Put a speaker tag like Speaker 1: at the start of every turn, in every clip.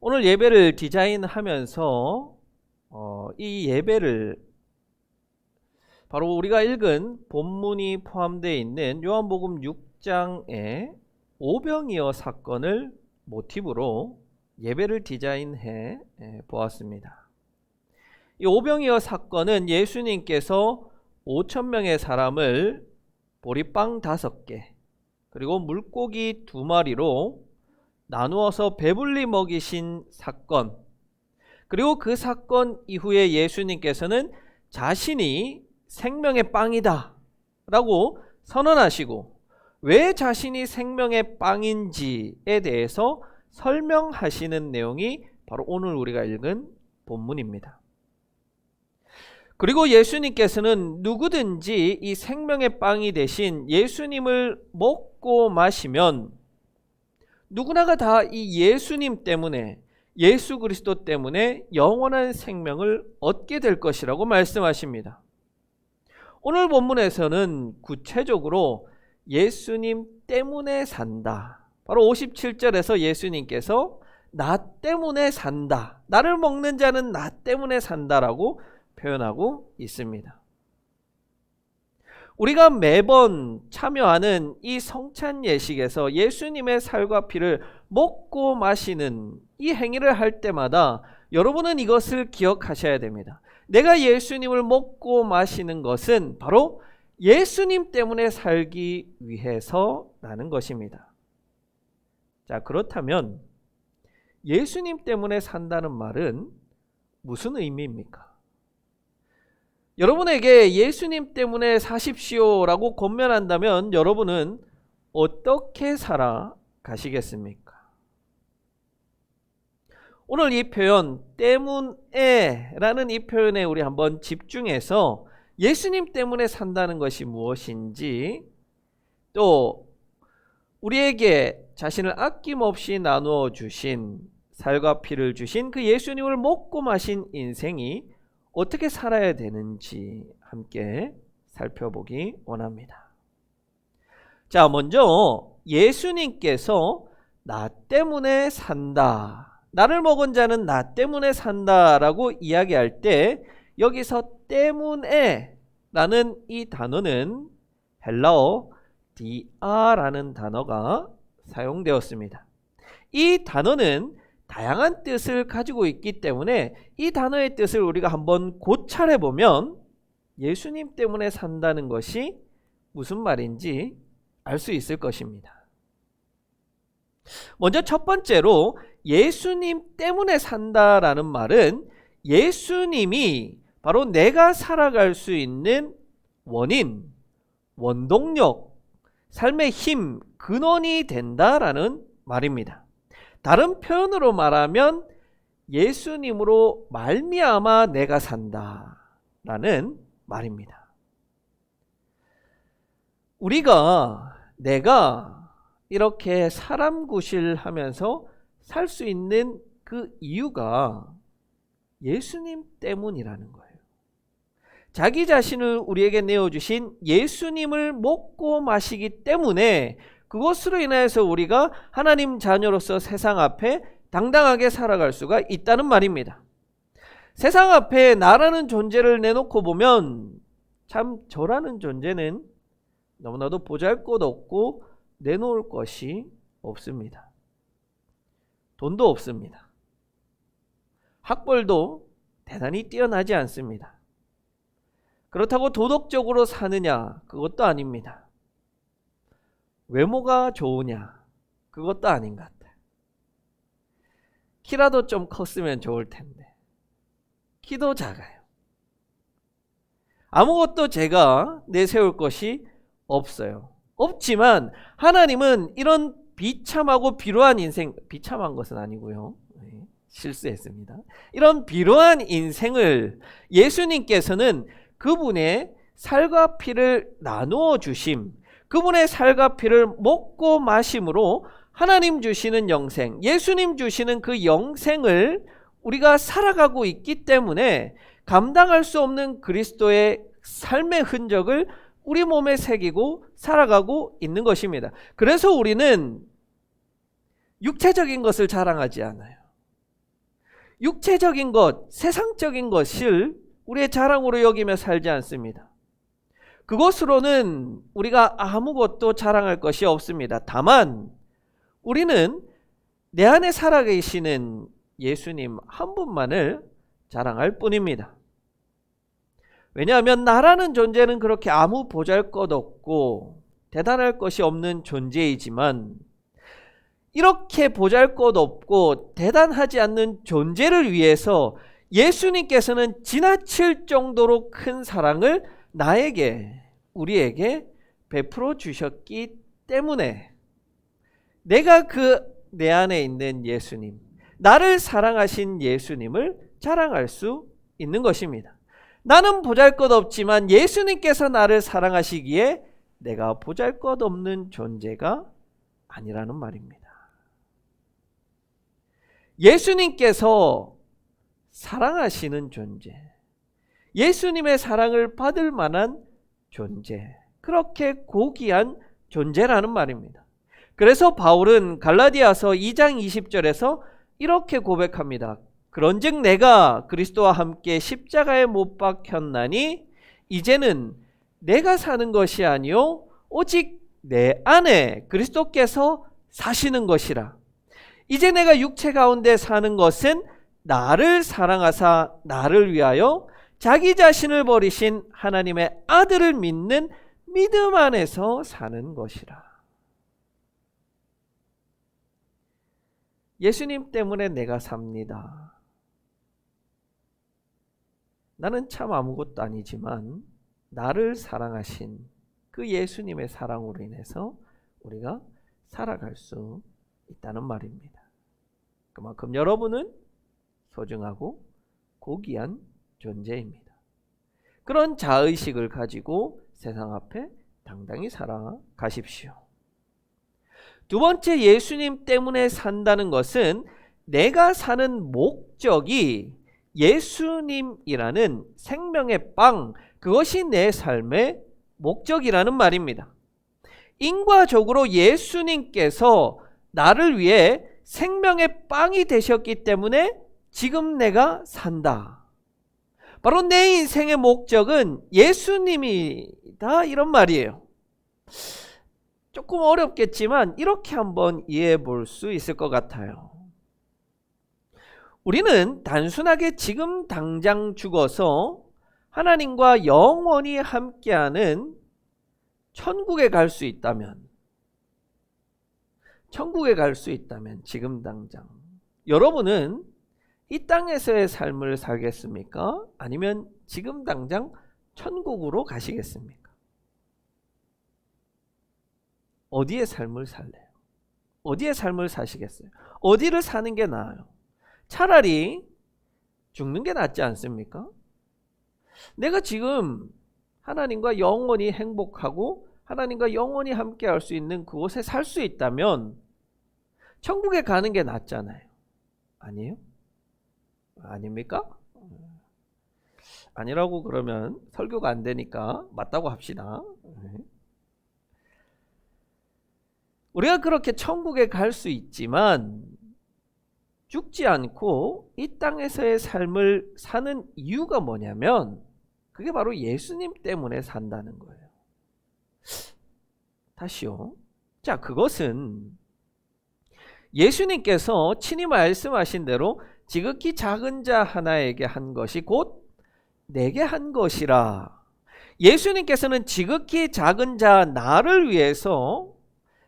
Speaker 1: 오늘 예배를 디자인하면서 이 예배를 바로 우리가 읽은 본문이 포함되어 있는 요한복음 6장의 오병이어 사건을 모티브로 예배를 디자인해 보았습니다. 이 오병이어 사건은 예수님께서 5,000명의 사람을 보리빵 5개 그리고 물고기 2마리로 나누어서 배불리 먹이신 사건, 그리고 그 사건 이후에 예수님께서는 자신이 생명의 빵이다 라고 선언하시고, 왜 자신이 생명의 빵인지에 대해서 설명하시는 내용이 바로 오늘 우리가 읽은 본문입니다. 그리고 예수님께서는 누구든지 이 생명의 빵이 되신 예수님을 먹고 마시면 누구나가 다 이 예수님 때문에, 예수 그리스도 때문에 영원한 생명을 얻게 될 것이라고 말씀하십니다. 오늘 본문에서는 구체적으로 예수님 때문에 산다, 바로 57절에서 예수님께서 나 때문에 산다, 나를 먹는 자는 나 때문에 산다라고 표현하고 있습니다. 우리가 매번 참여하는 이 성찬 예식에서 예수님의 살과 피를 먹고 마시는 이 행위를 할 때마다 여러분은 이것을 기억하셔야 됩니다. 내가 예수님을 먹고 마시는 것은 바로 예수님 때문에 살기 위해서라는 것입니다. 자, 그렇다면 예수님 때문에 산다는 말은 무슨 의미입니까? 여러분에게 예수님 때문에 사십시오라고 권면한다면 여러분은 어떻게 살아가시겠습니까? 오늘 이 표현 때문에 라는 이 표현에 우리 한번 집중해서 예수님 때문에 산다는 것이 무엇인지, 또 우리에게 자신을 아낌없이 나누어 주신, 살과 피를 주신 그 예수님을 먹고 마신 인생이 어떻게 살아야 되는지 함께 살펴보기 원합니다. 자, 먼저 예수님께서 나 때문에 산다, 나를 먹은 자는 나 때문에 산다라고 이야기할 때 여기서 때문에 라는 이 단어는 헬라어 디아라는 단어가 사용되었습니다. 이 단어는 다양한 뜻을 가지고 있기 때문에 이 단어의 뜻을 우리가 한번 고찰해 보면 예수님 때문에 산다는 것이 무슨 말인지 알 수 있을 것입니다. 먼저 첫 번째로 예수님 때문에 산다라는 말은 예수님이 바로 내가 살아갈 수 있는 원인, 원동력, 삶의 힘, 근원이 된다라는 말입니다. 다른 표현으로 말하면 예수님으로 말미암아 내가 산다라는 말입니다. 내가 이렇게 사람 구실하면서 살 수 있는 그 이유가 예수님 때문이라는 거예요. 자기 자신을 우리에게 내어주신 예수님을 먹고 마시기 때문에 그것으로 인해서 우리가 하나님 자녀로서 세상 앞에 당당하게 살아갈 수가 있다는 말입니다. 세상 앞에 나라는 존재를 내놓고 보면 참 저라는 존재는 너무나도 보잘것없고 내놓을 것이 없습니다. 돈도 없습니다. 학벌도 대단히 뛰어나지 않습니다. 그렇다고 도덕적으로 사느냐? 그것도 아닙니다. 외모가 좋으냐? 그것도 아닌 것 같아요. 키라도 좀 컸으면 좋을 텐데 키도 작아요. 아무것도 제가 내세울 것이 없어요. 없지만 하나님은 이런 비참하고 비루한 인생, 비참한 것은 아니고요, 실수했습니다. 이런 비루한 인생을 예수님께서는 그분의 살과 피를 나누어 주심, 그분의 살과 피를 먹고 마심으로 하나님 주시는 영생, 예수님 주시는 그 영생을 우리가 살아가고 있기 때문에 감당할 수 없는 그리스도의 삶의 흔적을 우리 몸에 새기고 살아가고 있는 것입니다. 그래서 우리는 육체적인 것을 자랑하지 않아요. 육체적인 것, 세상적인 것을 우리의 자랑으로 여기며 살지 않습니다. 그것으로는 우리가 아무것도 자랑할 것이 없습니다. 다만 우리는 내 안에 살아계시는 예수님 한 분만을 자랑할 뿐입니다. 왜냐하면 나라는 존재는 그렇게 아무 보잘것없고 대단할 것이 없는 존재이지만 이렇게 보잘것없고 대단하지 않는 존재를 위해서 예수님께서는 지나칠 정도로 큰 사랑을 나에게, 우리에게 베풀어 주셨기 때문에 내가 내 안에 있는 예수님, 나를 사랑하신 예수님을 자랑할 수 있는 것입니다. 나는 보잘것없지만 예수님께서 나를 사랑하시기에 내가 보잘것없는 존재가 아니라는 말입니다. 예수님께서 사랑하시는 존재, 예수님의 사랑을 받을 만한 존재, 그렇게 고귀한 존재라는 말입니다. 그래서 바울은 갈라디아서 2장 20절에서 이렇게 고백합니다. 그런즉 내가 그리스도와 함께 십자가에 못 박혔나니 이제는 내가 사는 것이 아니요 오직 내 안에 그리스도께서 사시는 것이라. 이제 내가 육체 가운데 사는 것은 나를 사랑하사 나를 위하여 자기 자신을 버리신 하나님의 아들을 믿는 믿음 안에서 사는 것이라. 예수님 때문에 내가 삽니다. 나는 참 아무것도 아니지만 나를 사랑하신 그 예수님의 사랑으로 인해서 우리가 살아갈 수 있다는 말입니다. 그만큼 여러분은 소중하고 고귀한 존재입니다. 그런 자의식을 가지고 세상 앞에 당당히 살아가십시오. 두 번째, 예수님 때문에 산다는 것은 내가 사는 목적이 예수님이라는 생명의 빵, 그것이 내 삶의 목적이라는 말입니다. 인과적으로 예수님께서 나를 위해 생명의 빵이 되셨기 때문에 지금 내가 산다. 바로 내 인생의 목적은 예수님이다, 이런 말이에요. 조금 어렵겠지만 이렇게 한번 이해해 볼 수 있을 것 같아요. 우리는 단순하게 지금 당장 죽어서 하나님과 영원히 함께하는 천국에 갈 수 있다면, 지금 당장 여러분은 이 땅에서의 삶을 살겠습니까? 아니면 지금 당장 천국으로 가시겠습니까? 어디의 삶을 살래요? 어디의 삶을 사시겠어요? 어디를 사는 게 나아요? 차라리 죽는 게 낫지 않습니까? 내가 지금 하나님과 영원히 행복하고 하나님과 영원히 함께 할 수 있는 그곳에 살 수 있다면 천국에 가는 게 낫잖아요. 아니에요? 아닙니까? 아니라고 그러면 설교가 안 되니까 맞다고 합시다. 우리가 그렇게 천국에 갈 수 있지만 죽지 않고 이 땅에서의 삶을 사는 이유가 뭐냐면 그게 바로 예수님 때문에 산다는 거예요. 다시요. 자, 그것은 예수님께서 친히 말씀하신 대로 지극히 작은 자 하나에게 한 것이 곧 내게 한 것이라. 예수님께서는 지극히 작은 자 나를 위해서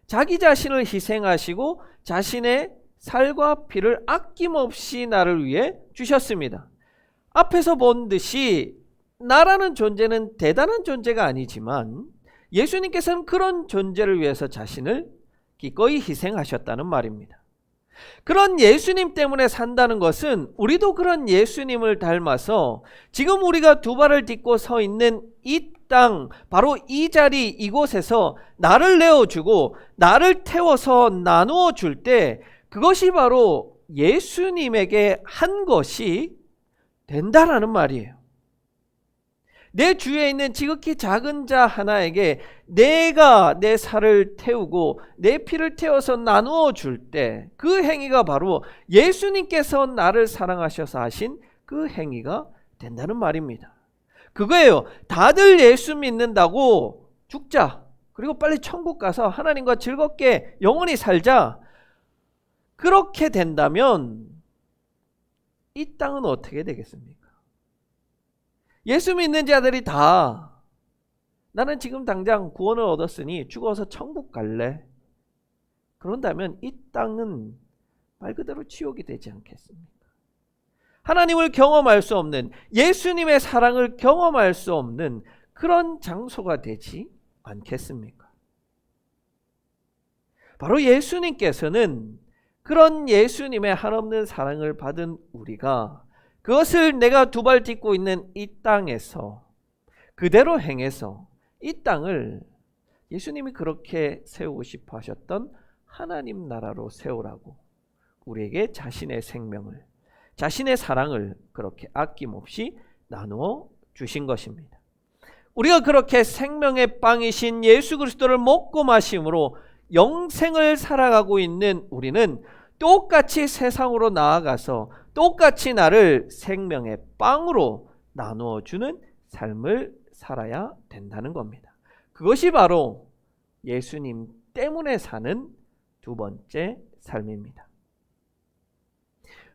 Speaker 1: 자기 자신을 희생하시고 자신의 살과 피를 아낌없이 나를 위해 주셨습니다. 앞에서 본 듯이 나라는 존재는 대단한 존재가 아니지만 예수님께서는 그런 존재를 위해서 자신을 기꺼이 희생하셨다는 말입니다. 그런 예수님 때문에 산다는 것은 우리도 그런 예수님을 닮아서 지금 우리가 두 발을 딛고 서 있는 이 땅, 바로 이 자리, 이곳에서 나를 내어주고 나를 태워서 나누어 줄 때 그것이 바로 예수님에게 한 것이 된다라는 말이에요. 내 주위에 있는 지극히 작은 자 하나에게 내가 내 살을 태우고 내 피를 태워서 나누어 줄 때 그 행위가 바로 예수님께서 나를 사랑하셔서 하신 그 행위가 된다는 말입니다. 그거예요. 다들 예수 믿는다고 죽자. 그리고 빨리 천국 가서 하나님과 즐겁게 영원히 살자. 그렇게 된다면 이 땅은 어떻게 되겠습니까? 예수 믿는 자들이 다 나는 지금 당장 구원을 얻었으니 죽어서 천국 갈래. 그런다면 이 땅은 말 그대로 지옥이 되지 않겠습니까? 하나님을 경험할 수 없는, 예수님의 사랑을 경험할 수 없는 그런 장소가 되지 않겠습니까? 바로 예수님께서는 그런 예수님의 한없는 사랑을 받은 우리가 그것을 내가 두 발 딛고 있는 이 땅에서 그대로 행해서 이 땅을 예수님이 그렇게 세우고 싶어 하셨던 하나님 나라로 세우라고 우리에게 자신의 생명을, 자신의 사랑을 그렇게 아낌없이 나누어 주신 것입니다. 우리가 그렇게 생명의 빵이신 예수 그리스도를 먹고 마심으로 영생을 살아가고 있는 우리는 똑같이 세상으로 나아가서 똑같이 나를 생명의 빵으로 나누어 주는 삶을 살아야 된다는 겁니다. 그것이 바로 예수님 때문에 사는 두 번째 삶입니다.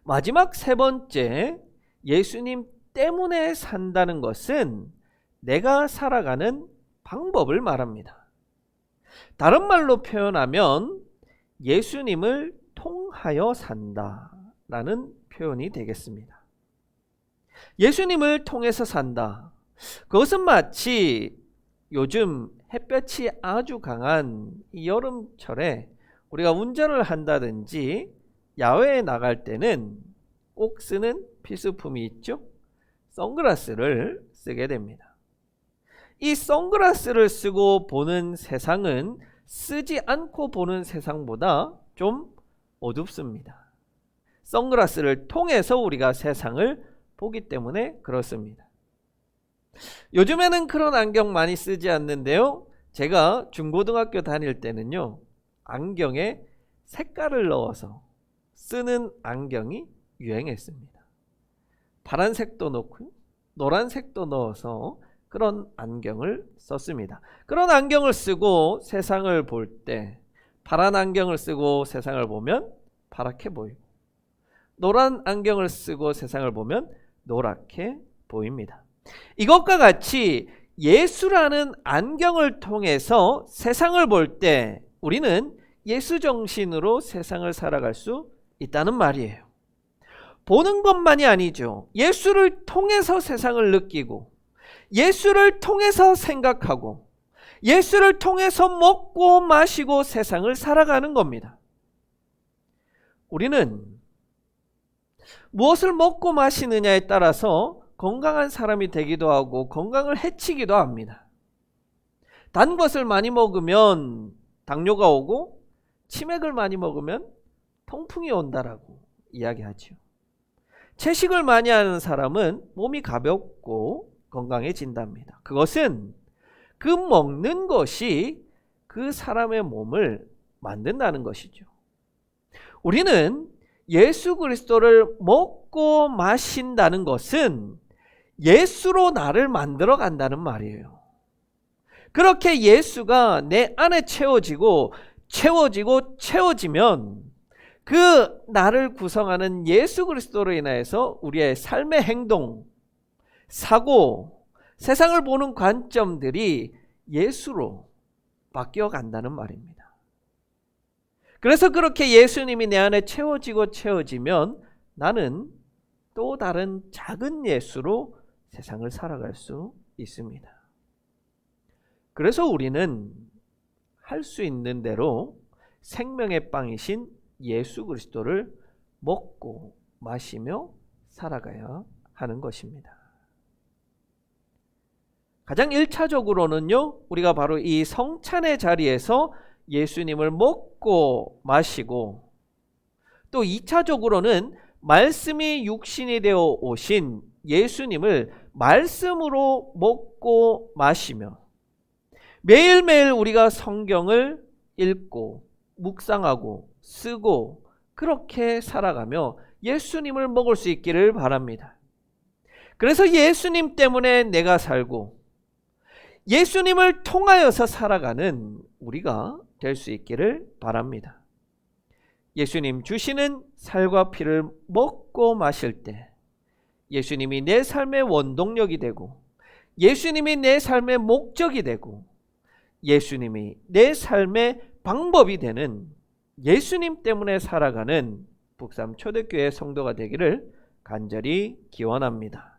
Speaker 1: 마지막 세 번째, 예수님 때문에 산다는 것은 내가 살아가는 방법을 말합니다. 다른 말로 표현하면 예수님을 통하여 산다라는 표현이 되겠습니다. 예수님을 통해서 산다. 그것은 마치 요즘 햇볕이 아주 강한 이 여름철에 우리가 운전을 한다든지 야외에 나갈 때는 꼭 쓰는 필수품이 있죠. 선글라스를 쓰게 됩니다. 이 선글라스를 쓰고 보는 세상은 쓰지 않고 보는 세상보다 좀 어둡습니다. 선글라스를 통해서 우리가 세상을 보기 때문에 그렇습니다. 요즘에는 그런 안경 많이 쓰지 않는데요. 제가 중고등학교 다닐 때는요, 안경에 색깔을 넣어서 쓰는 안경이 유행했습니다. 파란색도 넣고 노란색도 넣어서 그런 안경을 썼습니다. 그런 안경을 쓰고 세상을 볼 때 파란 안경을 쓰고 세상을 보면 파랗게 보이고 노란 안경을 쓰고 세상을 보면 노랗게 보입니다. 이것과 같이 예수라는 안경을 통해서 세상을 볼 때 우리는 예수 정신으로 세상을 살아갈 수 있다는 말이에요. 보는 것만이 아니죠. 예수를 통해서 세상을 느끼고 예수를 통해서 생각하고 예수를 통해서 먹고 마시고 세상을 살아가는 겁니다. 우리는 무엇을 먹고 마시느냐에 따라서 건강한 사람이 되기도 하고 건강을 해치기도 합니다. 단 것을 많이 먹으면 당뇨가 오고 치맥을 많이 먹으면 통풍이 온다라고 이야기하죠. 채식을 많이 하는 사람은 몸이 가볍고 건강해진답니다. 그것은 그 먹는 것이 그 사람의 몸을 만든다는 것이죠. 우리는 예수 그리스도를 먹고 마신다는 것은 예수로 나를 만들어 간다는 말이에요. 그렇게 예수가 내 안에 채워지고 채워지면 그 나를 구성하는 예수 그리스도로 인하여서 우리의 삶의 행동, 사고, 세상을 보는 관점들이 예수로 바뀌어 간다는 말입니다. 그래서 그렇게 예수님이 내 안에 채워지면 나는 또 다른 작은 예수로 세상을 살아갈 수 있습니다. 그래서 우리는 할 수 있는 대로 생명의 빵이신 예수 그리스도를 먹고 마시며 살아가야 하는 것입니다. 가장 1차적으로는요, 우리가 바로 이 성찬의 자리에서 예수님을 먹고 마시고, 또 2차적으로는 말씀이 육신이 되어 오신 예수님을 말씀으로 먹고 마시며 매일매일 우리가 성경을 읽고 묵상하고 쓰고 그렇게 살아가며 예수님을 먹을 수 있기를 바랍니다. 그래서 예수님 때문에 내가 살고 예수님을 통하여서 살아가는 우리가 될 수 있기를 바랍니다. 예수님 주시는 살과 피를 먹고 마실 때 예수님이 내 삶의 원동력이 되고 예수님이 내 삶의 목적이 되고 예수님이 내 삶의 방법이 되는 예수님 때문에 살아가는 북삼 초대교회 성도가 되기를 간절히 기원합니다.